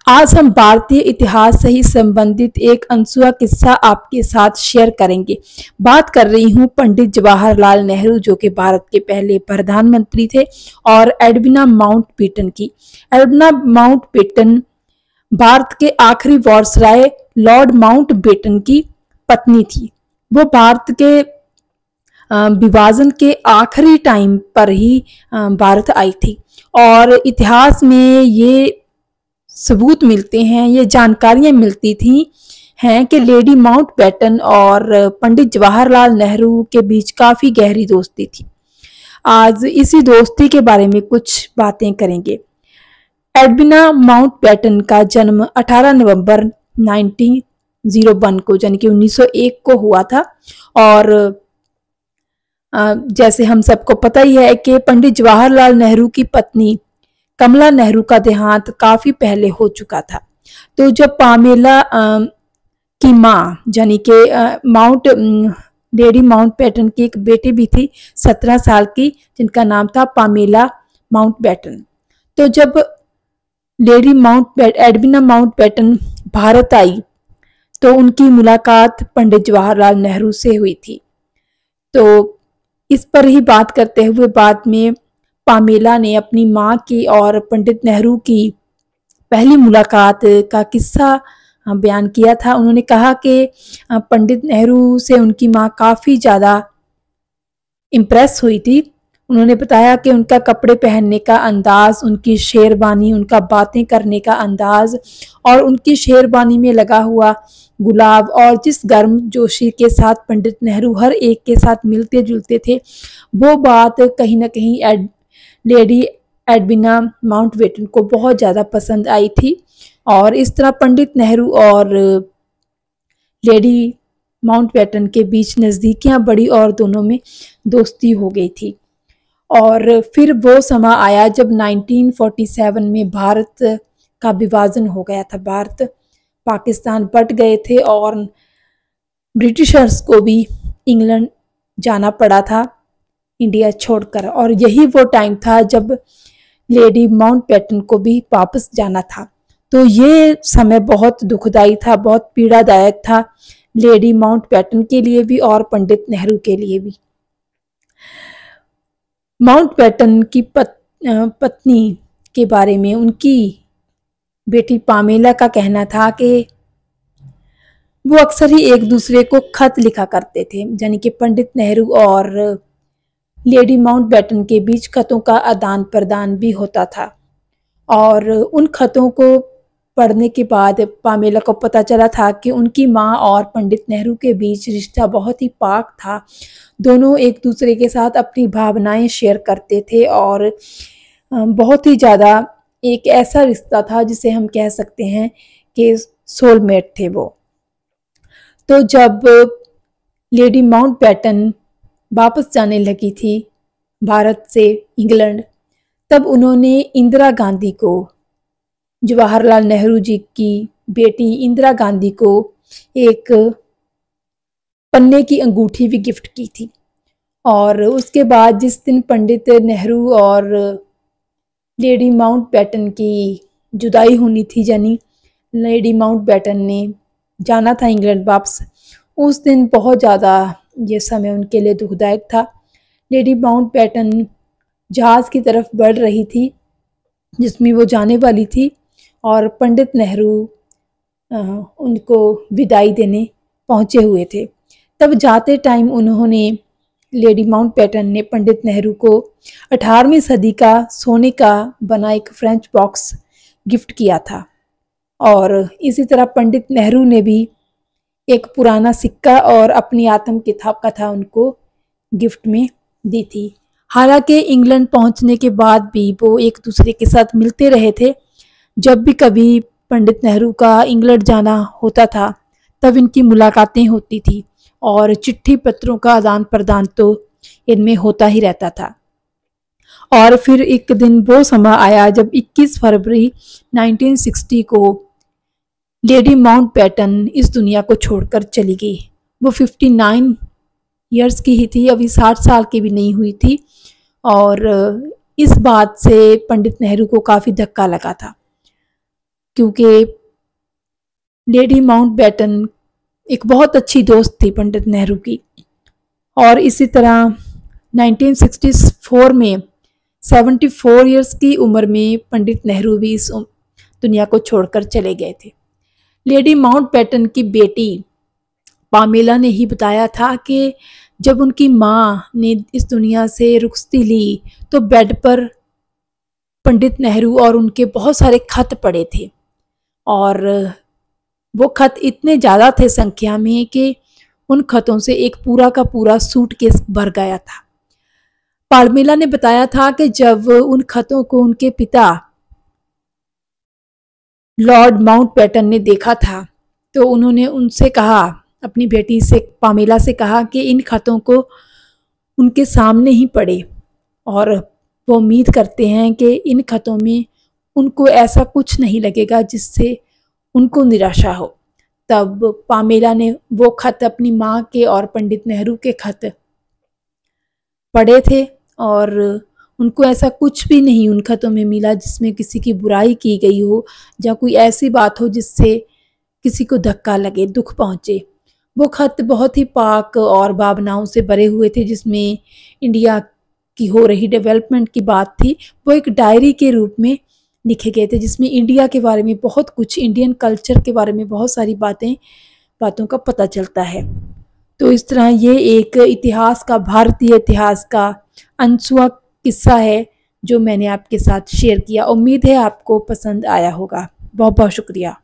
आज हम भारतीय इतिहास से ही संबंधित एक अनसुआ किस्सा आपके साथ शेयर करेंगे। बात कर रही हूँ पंडित जवाहरलाल नेहरू, जो कि भारत के पहले प्रधानमंत्री थे, और एडविना माउंटबेटन की। एडविना माउंटबेटन भारत के आखिरी वायसराय लॉर्ड माउंटबेटन की पत्नी थी। वो भारत के विभाजन के आखिरी टाइम पर ही भारत आई थी, और इतिहास में ये सबूत मिलते हैं, ये जानकारियां मिलती थी हैं कि लेडी माउंटबेटन और पंडित जवाहरलाल नेहरू के बीच काफ़ी गहरी दोस्ती थी। आज इसी दोस्ती के बारे में कुछ बातें करेंगे। एडविना माउंटबेटन का जन्म 18 नवंबर 1901 को यानी कि 1901 को हुआ था, और जैसे हम सबको पता ही है कि पंडित जवाहरलाल नेहरू की पत्नी कमला नेहरू का देहांत काफ़ी पहले हो चुका था। तो जब पामेला की माँ यानी कि लेडी माउंटबेटन की एक बेटी भी थी 17 साल की, जिनका नाम था पामेला माउंटबेटन। तो जब एडविना माउंटबेटन भारत आई तो उनकी मुलाकात पंडित जवाहरलाल नेहरू से हुई थी। तो इस पर ही बात करते हुए बाद में पामेला ने अपनी माँ की और पंडित नेहरू की पहली मुलाकात का किस्सा बयान किया था। उन्होंने कहा कि पंडित नेहरू से उनकी माँ काफ़ी ज़्यादा इम्प्रेस हुई थी। उन्होंने बताया कि उनका कपड़े पहनने का अंदाज, उनकी शेरवानी, उनका बातें करने का अंदाज और उनकी शेरवानी में लगा हुआ गुलाब, और जिस गर्मजोशी के साथ पंडित नेहरू हर एक के साथ मिलते जुलते थे, वो बात कहीं ना कहीं लेडी एडविना माउंटबेटन को बहुत ज़्यादा पसंद आई थी। और इस तरह पंडित नेहरू और लेडी माउंटबेटन के बीच नज़दीकियाँ बढ़ी और दोनों में दोस्ती हो गई थी। और फिर वो समय आया जब 1947 में भारत का विभाजन हो गया था। भारत पाकिस्तान बट गए थे और ब्रिटिशर्स को भी इंग्लैंड जाना पड़ा था इंडिया छोड़कर, और यही वो टाइम था जब लेडी माउंटबेटन को भी वापस जाना था। तो ये समय बहुत दुखदाई था, बहुत पीड़ादायक था लेडी माउंटबेटन के लिए भी और पंडित नेहरू के लिए भी। माउंटबेटन की पत्नी के बारे में उनकी बेटी पामेला का कहना था कि वो अक्सर ही एक दूसरे को खत लिखा करते थे, यानी कि पंडित नेहरू और लेडी माउंटबेटन के बीच खतों का आदान प्रदान भी होता था। और उन खतों को पढ़ने के बाद पामेला को पता चला था कि उनकी माँ और पंडित नेहरू के बीच रिश्ता बहुत ही पाक था। दोनों एक दूसरे के साथ अपनी भावनाएं शेयर करते थे और बहुत ही ज़्यादा एक ऐसा रिश्ता था जिसे हम कह सकते हैं कि सोलमेट थे वो। तो जब लेडी माउंटबेटन वापस जाने लगी थी भारत से इंग्लैंड, तब उन्होंने इंदिरा गांधी को, जवाहरलाल नेहरू जी की बेटी इंदिरा गांधी को, एक पन्ने की अंगूठी भी गिफ्ट की थी। और उसके बाद जिस दिन पंडित नेहरू और लेडी माउंटबेटन की जुदाई होनी थी, यानी लेडी माउंटबेटन ने जाना था इंग्लैंड वापस, उस दिन बहुत ज़्यादा ये समय उनके लिए दुखदायक था। लेडी माउंटबेटन जहाज़ की तरफ बढ़ रही थी जिसमें वो जाने वाली थी, और पंडित नेहरू उनको विदाई देने पहुँचे हुए थे। तब जाते टाइम उन्होंने, लेडी माउंटबेटन ने पंडित नेहरू को 18वीं सदी का सोने का बना एक फ्रेंच बॉक्स गिफ्ट किया था, और इसी तरह पंडित नेहरू ने भी एक पुराना सिक्का और अपनी आत्मकथा उनको गिफ्ट में दी थी। हालांकि इंग्लैंड पहुंचने के बाद भी वो एक दूसरे के साथ मिलते रहे थे। जब भी कभी पंडित नेहरू का इंग्लैंड जाना होता था तब इनकी मुलाकातें होती थी, और चिट्ठी पत्रों का आदान प्रदान तो इनमें होता ही रहता था। और फिर एक दिन वो समय आया जब 21 फरवरी 1960 को लेडी माउंटबेटन इस दुनिया को छोड़कर चली गई। वो 59 ईयर्स की ही थी, अभी 60 साल की भी नहीं हुई थी, और इस बात से पंडित नेहरू को काफ़ी धक्का लगा था। क्योंकि लेडी माउंटबेटन एक बहुत अच्छी दोस्त थी पंडित नेहरू की। और इसी तरह 1964 में 74 इयर्स की उम्र में पंडित नेहरू भी इस दुनिया को छोड़कर चले गए थे। लेडी माउंटबेटन की बेटी पामेला ने ही बताया था कि जब उनकी माँ ने इस दुनिया से रुखसती ली तो बेड पर पंडित नेहरू और उनके बहुत सारे खत पड़े थे, और वो खत इतने ज़्यादा थे संख्या में कि उन खतों से एक पूरा का पूरा सूटकेस भर गया था। पामेला ने बताया था कि जब उन खतों को उनके पिता लॉर्ड माउंटबेटन ने देखा था तो उन्होंने उनसे कहा, अपनी बेटी से पामेला से कहा कि इन खतों को उनके सामने ही पढ़े, और वो उम्मीद करते हैं कि इन खतों में उनको ऐसा कुछ नहीं लगेगा जिससे उनको निराशा हो। तब पामेला ने वो खत अपनी माँ के और पंडित नेहरू के खत पढ़े थे, और उनको ऐसा कुछ भी नहीं उन खतों में मिला जिसमें किसी की बुराई की गई हो या कोई ऐसी बात हो जिससे किसी को धक्का लगे, दुख पहुँचे। वो खत बहुत ही पाक और भावनाओं से भरे हुए थे, जिसमें इंडिया की हो रही डेवलपमेंट की बात थी। वो एक डायरी के रूप में लिखे गए थे जिसमें इंडिया के बारे में बहुत कुछ, इंडियन कल्चर के बारे में बहुत सारी बातों का पता चलता है। तो इस तरह ये एक इतिहास का, भारतीय इतिहास का अनछुआ किस्सा है जो मैंने आपके साथ शेयर किया। उम्मीद है आपको पसंद आया होगा। बहुत बहुत शुक्रिया।